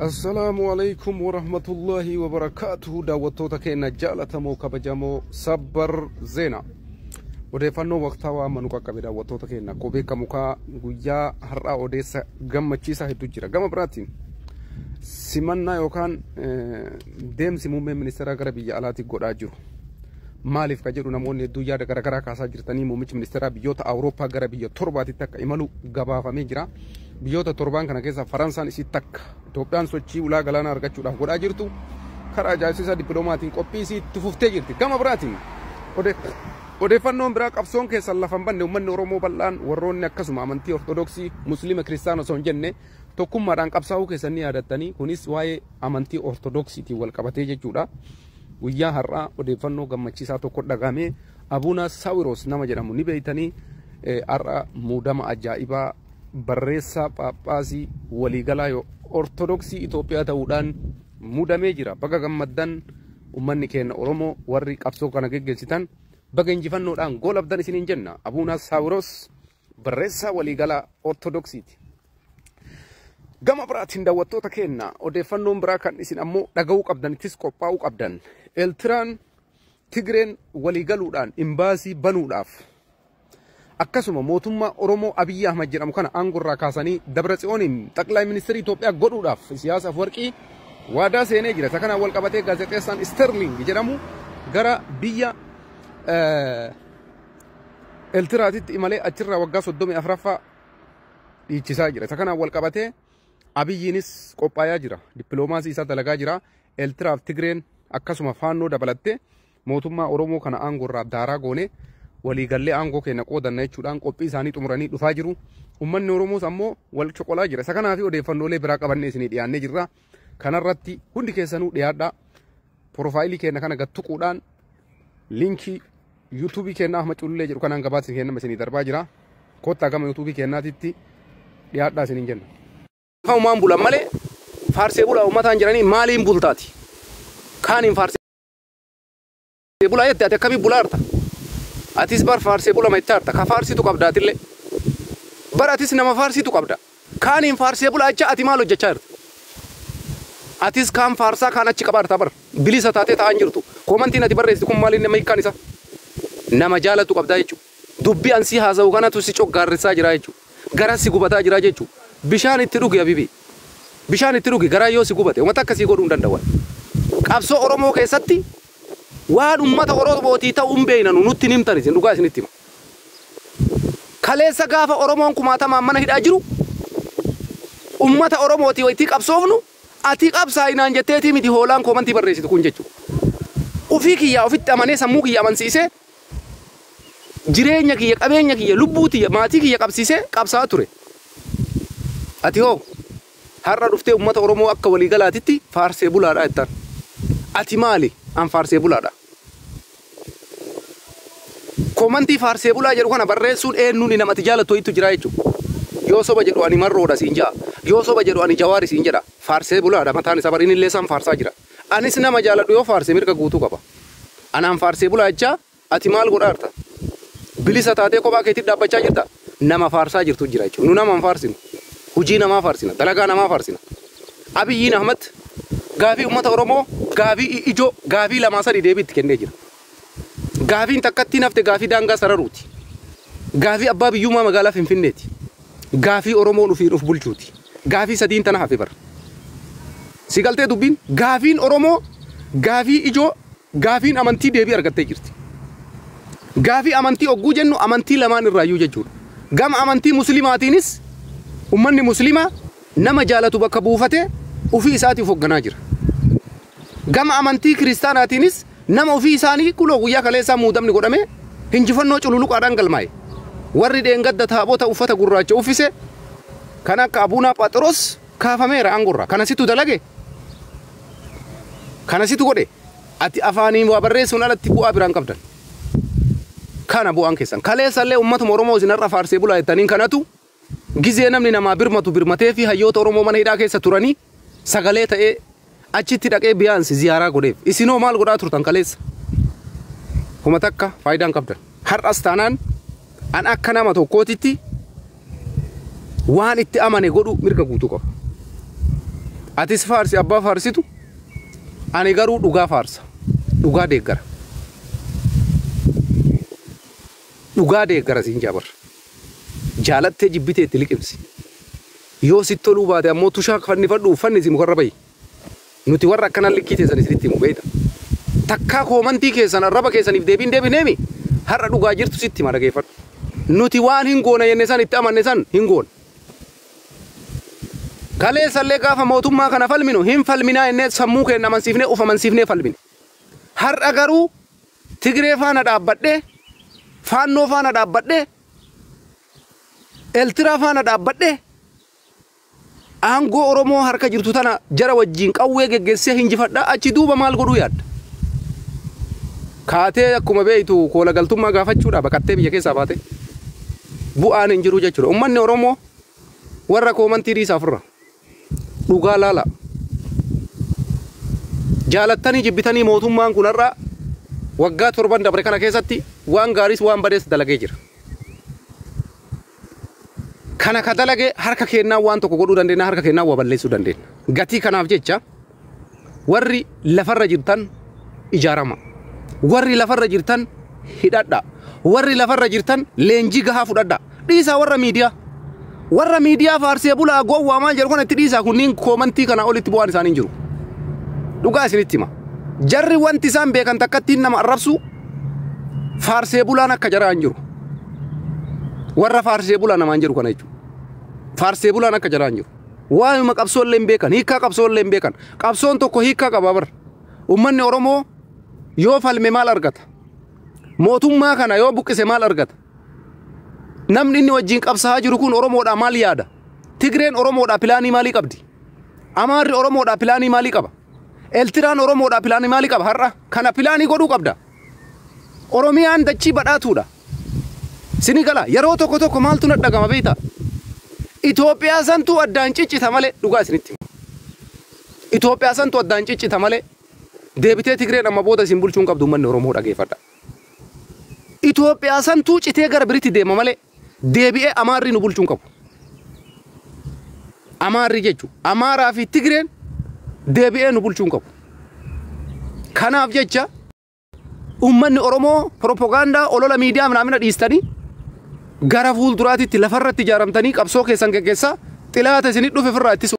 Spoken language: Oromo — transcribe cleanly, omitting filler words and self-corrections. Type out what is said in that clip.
السلام عليكم ورحمة الله وبركاته. دعوتك كنا جالة موكبجامو صبر زينة ودفنو وقتها منوكا كبدا دعوتك كنا كوبيكا موكا غويا هرا اوديسا غم تشيسا هتوجرا غم براتين سيمنا يوكان ديم سيمومي منسترا غربي علاتي غوداجو مالف كجرو نموني دويا دغرا غرا كاسا جرتني موميچ منسترا بيوتا اوروبا غربي تورباتي تك ايمالو غبافامي جرا بيوتا توربان كان كيسا فرنسان اسي تك Itoophiyaan sochii ulaa galaanaa argachuudhaaf godhaa jirtu karaa ajaa'ibsiisaa dippiloomatiin qophiisii itti fuftee jirti. Gama biraatiin odeeffannoon biraa qabsoon keessan lafan banne uummanni Oromoo bal'aan warroonni akkasuma amantii Ortodoksii, Musliima, Kiristaana osoo hin jenne tokkummaadhaan qabsaa'uu keessan ni yaadattanii kunis waa'ee amantii Ortodoksiitiin wal qabatee jechuudha. Guyyaa har'aa odeeffannoo gammachiisaa tokko dhagahamee Abuuna Saawiroos nama jedhamu ni beeytanii har'a muudama ajaa'ibaa barreessaa Phaaphaasii waliigalaa yoo Ortodoksii Itoophiyaa ta'uudhaan muudamee jira. Baga gammaddan uummanni keenya Oromoo warri qabsoo kana geggeessitan baga injifannoodhaan goolabdan isiniin jenna. Abuuna Saawiroos barreessaa waliigalaa Ortodoksiiti. Gama biraatiin daawwattoota keenya odeeffannoon biraa kan isin ammoo dhaga'uu qabdanittis qophaa'uu qabdan. Eeltiraan Tigreen waliigaluudhaan imbaasii banuudhaaf akkasuma mootummaa Oromoo Abiyyi Ahmad jedhamu kana aangorraa kaasanii Dabratsiyooniin Xaqlaa Ministeerii Itoophiyaa godhuudhaaf siyaasa Afwerqii waadaa seenee jira. Isa kanaan wal qabatee gaazexeessaan Sterling jedhamu gara biyya Eeltiraatitti imalee achirraa waggaa 34ffaa dhiichisaa jira. Isa kanaan wal qabatee Abiyyiinis qophaa'aa jira. Dippiloomaasii isaa dalagaa jira. Eeltiraaf Tigreen akkasuma faannoo dabalattee mootummaa Oromoo kana aangorraa daaraa goone waliigallee aangoo keenya qoodanna jechuudhaan qophii isaanii xumuranii dhufaa jiru. Uummanni Oromoos ammoo wal choqolaa jira. Isa kanaafi odeeffannoolee biraa qabannee isinii dhiyaannee jirra. Kanarratti hundi keessanuu dhiyaadhaa. Piroofaayilii keenya kana gattuquudhaan liinkii yuutuubii keenyaa Ahmad Culullee jedhu kanaan gabaasa keenya isinii darbaa jira. Kottaa gama yuutuubii keenyaatitti dhiyaadhaa isiniin jenna. Uumaan bulan malee faarsee bulaa uummataan jiranii maaliin bultaati? Kaaniin faarsee bulaa jettee ati akkamii bulaa jirta? Atis bar faarsee bulama ittaarta ka faarsitu qabdaatillee bar atis nama faarsitu qabda kaaniin faarsee bulaa jecha ati maal hojjechaa jirta atis kaan faarsaa kaan achi qabaarta bar bilisa taatee ta'an jirtu koomantiin ati barreessitu kun maaliin nama hiikkaan isa nama jaalatu qabdaa jechuudha dubbii ansii haasa'u kanatu si coggaarrisaa jira jechuudha gara si gubataa jira jechuudha bishaan itti dhugi abibi bishaan itti dhugi garaa yoo si gubate uummata akkasii godhuu hin danda'an qabsoo Oromoo keessatti waan ummata Oromootii ta'uun beeynanu nutti nimtan isin dhugaa isinitti hima. Kaleessa gaafa Oromoon kumaatamaan mana hidhaa jiru ummata Oromootii wayitii qabsoofnu ati qabsaa'inaan jetteetii miti hoolaan koomantii barreessitu kun jechuudha. Ufii kiyyaa ofitti amanee sammuu kiyya amansiisee jireenya kiyya qabeenya kiyya lubbuu kiyya maatii kiyya qabsiisee qabsaa'aa ture. Ati hoo har'a dhuftee ummata Oromoo akka waliigalaatitti faarsee bulaadhaa jettaan. Ati maali? An faarsee bulaadha. Koomantii faarsee bulaa jedhu kana barreessuun eenyuun namatti jaalatu itti jira jechuudha. Yoo soba jedhu ani marroodha siin jaa. Yoo soba jedhu ani jawaari siin jedha. Faarsee bulaadha mataan isaa bariin illee isaan faarsaa jira. Anis nama jaaladhu yoo faarsee mirga guutuu qaba. Anaan faarsee bulaa jechaa ati maal godhaa jirta? Bilisa taatee kophaa keetti dhaabbachaa jirta. Nama faarsaa jirtu jira jechuudha. Nu nama hin faarsinu. Hujii namaa faarsina. Dalagaa namaa faarsina. Abiyyiin Ahmad gaafii ummata Oromoo gaafii ijoo gaafii lamaa sadii deebiitti kennee jira. Gaafiin takkatti nafte gaafii daangaa sararuuti. Gaafii abbaa biyyummaa magaalaa Finfinneeti. Gaafii Oromoon of bulchuuti. Gaafii sadiin tana hafe bara. Si galtee dubbiin gaafiin Oromoo gaafii ijoo gaafiin amantii deebii argattee jirti. Gaafii amantii ogguu jennu amantii lamaan irraayyuu jechuudha. Gama amantii musliimaatiinis ummanni musliimaa nama jaalatu bakka buufatee ufii isaatiif hoogganaa jira. Gama amantii kiristaanaatiinis nama ofii isaanii kuloo guyyaa kaleessaa muudamni godhame hinjifannoo cululuqaadhaan galmaa'e. Warri dheengadda taabota uffata gurraacha uffise kan akka Abuunaa Phaaxroos kaafameera aangorraa. Kanasitu dalage. Kanasitu godhe. Ati afaaniin waa barreessuun alatti bu'aa biraan qabdan. Kana bu'aan keessan. Kaleessallee uummatuma Oromoo isin har'a faarsee bulaa jettaniin kanatu gizee namni namaa birmatu birmatee fi hayyoota Oromoo mana hidhaa keessa turanii sagalee ta'ee achitti dhaqee biyaansi ziyaaraa godheef isinoo maal godhaa turtan kaleessa kuma takka faayidaan qabdan har'as taanaan an akka nama tokkootitti waan itti amane godhu mirga guutuu qaba Atis faarsi abbaa faarsitu ani garuu dhugaa faarsa. Dhugaa deeggara. Dhugaa deeggara siin jaabar. Jaalattee jibbitee itti liqimsi. Yoo sitti toluu baate ammoo tushaa fannifadhu uffanni si mukarra bayi. Nuti warra akkana likkitee san isinitti himu beekta. Takkaa koomantii keessan arraba keessaniif deebineemi har'a dhugaa jirtu sitti hima dhageeffadhu. Nuti waan hin goona jenne san itti amanne san hin goona. Kaleessallee gaafa mootummaa kana falminu hin falminaa jennee sammuu keenya amansiifnee of amansiifnee falmine. Har'a garuu Tigree faana dhaabbadhee faannoo faana dhaabbadhee Eeltiraa faana dhaabbadhee aangoo Oromoo harka jirtu tana jara wajjin qawwee geggeessee hinjifadhaa achi duuba maal godhuu yaadda? Kaatee akkuma beeytu koola galtummaa gaafachuudha baqattee biyya keessaa baate bu'aan hin jiru jechuudha. Uummanni Oromoo warra koomantii dhiisaa ofirra dhugaa laala. Jaalattanii jibbitanii mootummaan kun har'a waggaa 7 dabre kana keessatti waan gaariis waan badees dalagee jira. Kana ka dalage harka kennaa waan tokko godhuu dandeenya harka kennaa waa balleessuu dandeenya. Gatii kanaaf jecha warri lafarra jirtan ijaarama. Warri lafarra jirtan hidhadha. Warri lafarra jirtan leenjii gahaa fudhadha. Dhiisaa warra miidiyaa. Warra miidiyaa faarsee bulaa gowwaa maal jedhu kana itti dhiisaa kunniin koomantii kana olitti bu'aan isaanii hin jiru. Dhugaa isinitti hima. Jarri wanti isaan beekan takkattiin nama arrabsu faarsee bulaan akka jaraa hin jiru. Warra faarsee bulaa namaan jiru kana jechuudha. Faarsee bulaan akka jaraa hin jiru. Waanuma qabsoollee hin beekan, hiikkaa qabsoollee hin beekan. Qabsoon tokko hiikkaa qaba bar. Uummanni Oromoo yoo falme maal argata? Mootummaa kana yoo buqqise maal argata? Namni inni wajjin qabsaa'aa jiru kun Oromoodhaa maal yaada? Tigreen Oromoodhaa pilaanii maalii qabdi? Amaarri Oromoodhaa pilaanii maalii qaba? Eeltiraan Oromoodhaa pilaanii maalii qaba har'a? Kana pilaanii godhuu qabda. Oromiyaan dachii badhaatuudha. Sini gala yeroo tokko maaltu na dhagama beekta? Itoophiyaa santu addaan ciccita malee dhugaa isinitti hima. Itoophiyaa santu addaan ciccita malee deebitee Tigreen amma booda isin bulchuun qabdu uummanni Oromoo dhageeffadha. Itoophiyaa santu citee gara biritti deema malee deebi'ee Amaarri nu bulchuun qabu. Amaarri jechuun Amaaraa fi Tigreen deebi'ee nu bulchuun qabu. Kanaaf jecha uummanni Oromoo propagaandaa olola miidiyaa naamina dhiistanii gara fuulduraatitti lafarratti ijaaramtanii qabsoo keessan geggeessaa xilaata isinit dhufe firraa ittisuu